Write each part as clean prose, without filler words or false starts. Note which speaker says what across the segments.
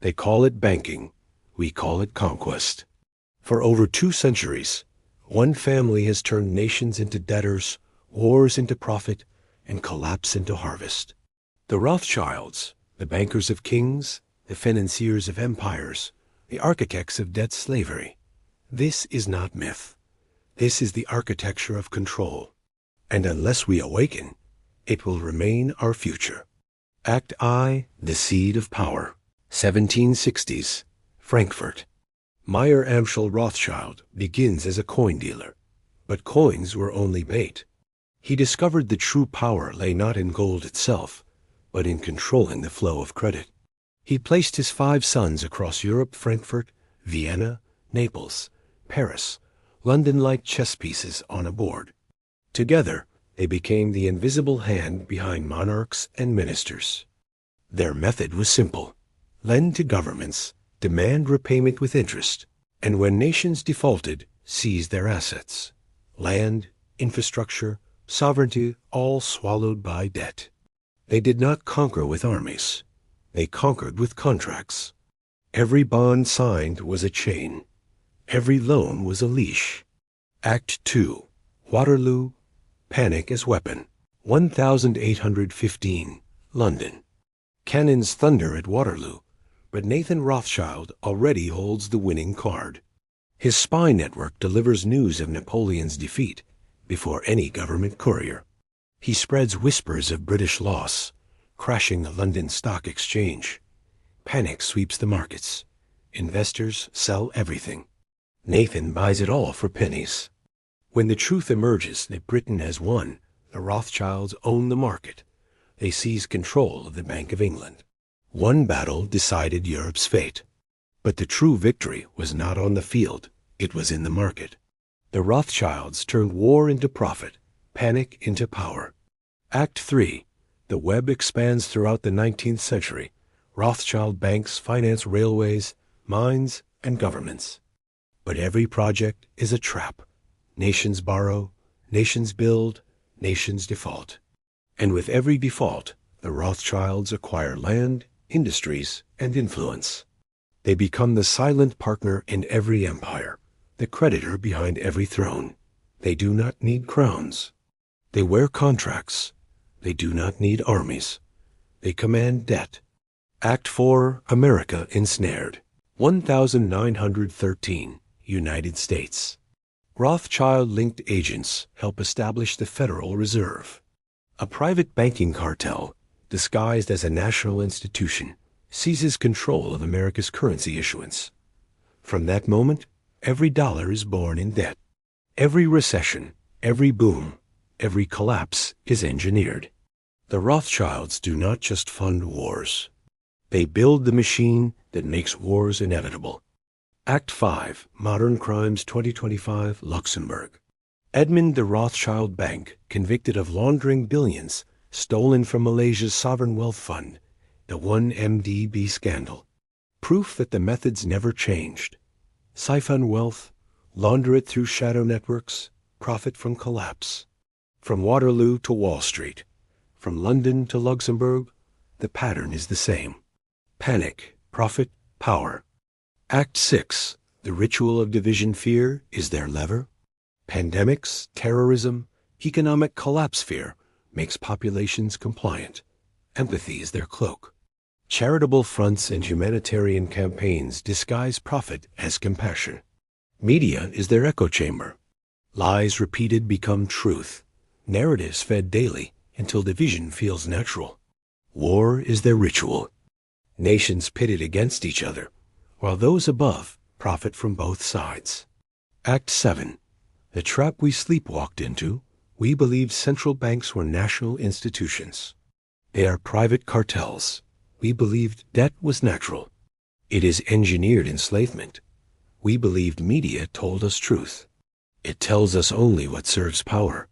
Speaker 1: They call it banking. We call it conquest. For over 2 centuries, one family has turned nations into debtors, wars into profit, and collapse into harvest. The Rothschilds, the bankers of kings, the financiers of empires, the architects of debt slavery. This is not myth. This is the architecture of control. And unless we awaken, it will remain our future. Act I, The Seed of Power. 1760s, Frankfurt. Meyer Amschel Rothschild begins as a coin dealer, but coins were only bait. He discovered the true power lay not in gold itself, but in controlling the flow of credit. He placed his 5 sons across Europe, Frankfurt, Vienna, Naples, Paris, London like chess pieces on a board. Together, they became the invisible hand behind monarchs and ministers. Their method was simple. Lend to governments, demand repayment with interest, and when nations defaulted, seize their assets. Land, infrastructure, sovereignty, all swallowed by debt. They did not conquer with armies. They conquered with contracts. Every bond signed was a chain. Every loan was a leash. Act 2. Waterloo. Panic as weapon. 1815. London. Cannons thunder at Waterloo, but Nathan Rothschild already holds the winning card. His spy network delivers news of Napoleon's defeat before any government courier. He spreads whispers of British loss, crashing the London Stock Exchange. Panic sweeps the markets. Investors sell everything. Nathan buys it all for pennies. When the truth emerges that Britain has won, the Rothschilds own the market. They seize control of the Bank of England. One battle decided Europe's fate. But the true victory was not on the field. It was in the market. The Rothschilds turned war into profit, panic into power. Act 3. The web expands throughout the 19th century. Rothschild banks finance railways, mines, and governments. But every project is a trap. Nations borrow, nations build, nations default. And with every default, the Rothschilds acquire land, industries, and influence. They become the silent partner in every empire, the creditor behind every throne. They do not need crowns. They wear contracts. They do not need armies. They command debt. Act 4. America ensnared. 1913. United States. Rothschild-linked agents help establish the Federal Reserve. A private banking cartel, disguised as a national institution, seizes control of America's currency issuance. From that moment, every dollar is born in debt. Every recession, every boom, every collapse is engineered. The Rothschilds do not just fund wars. They build the machine that makes wars inevitable. Act 5. Modern Crimes 2025, Luxembourg. Edmund de Rothschild Bank, convicted of laundering billions stolen from Malaysia's sovereign wealth fund, the 1MDB scandal. Proof that the methods never changed. Siphon wealth, launder it through shadow networks, profit from collapse. From Waterloo to Wall Street, from London to Luxembourg, the pattern is the same. Panic, profit, power. Act 6. The ritual of division fear is their lever. Pandemics, terrorism, economic collapse fear makes populations compliant. Empathy is their cloak. Charitable fronts and humanitarian campaigns disguise profit as compassion. Media is their echo chamber. Lies repeated become truth. Narratives fed daily until division feels natural. War is their ritual. Nations pitted against each other, while those above profit from both sides. Act 7. The trap we sleepwalked into. We believed central banks were national institutions. They are private cartels. We believed debt was natural. It is engineered enslavement. We believed media told us truth. It tells us only what serves power.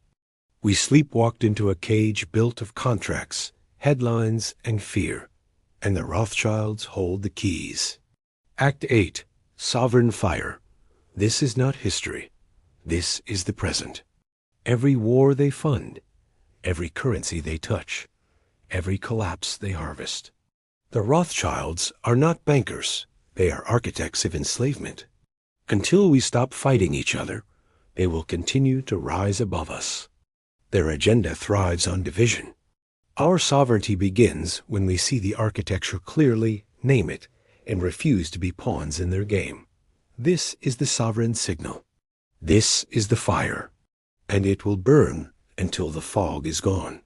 Speaker 1: We sleepwalked into a cage built of contracts, headlines, and fear, and the Rothschilds hold the keys. Act 8. Sovereign fire. This is not history. This is the present. Every war they fund, every currency they touch, every collapse they harvest. The Rothschilds are not bankers. They are architects of enslavement. Until we stop fighting each other, they will continue to rise above us. Their agenda thrives on division. Our sovereignty begins when we see the architecture clearly, name it, and refuse to be pawns in their game. This is the sovereign signal. This is the fire, and it will burn until the fog is gone.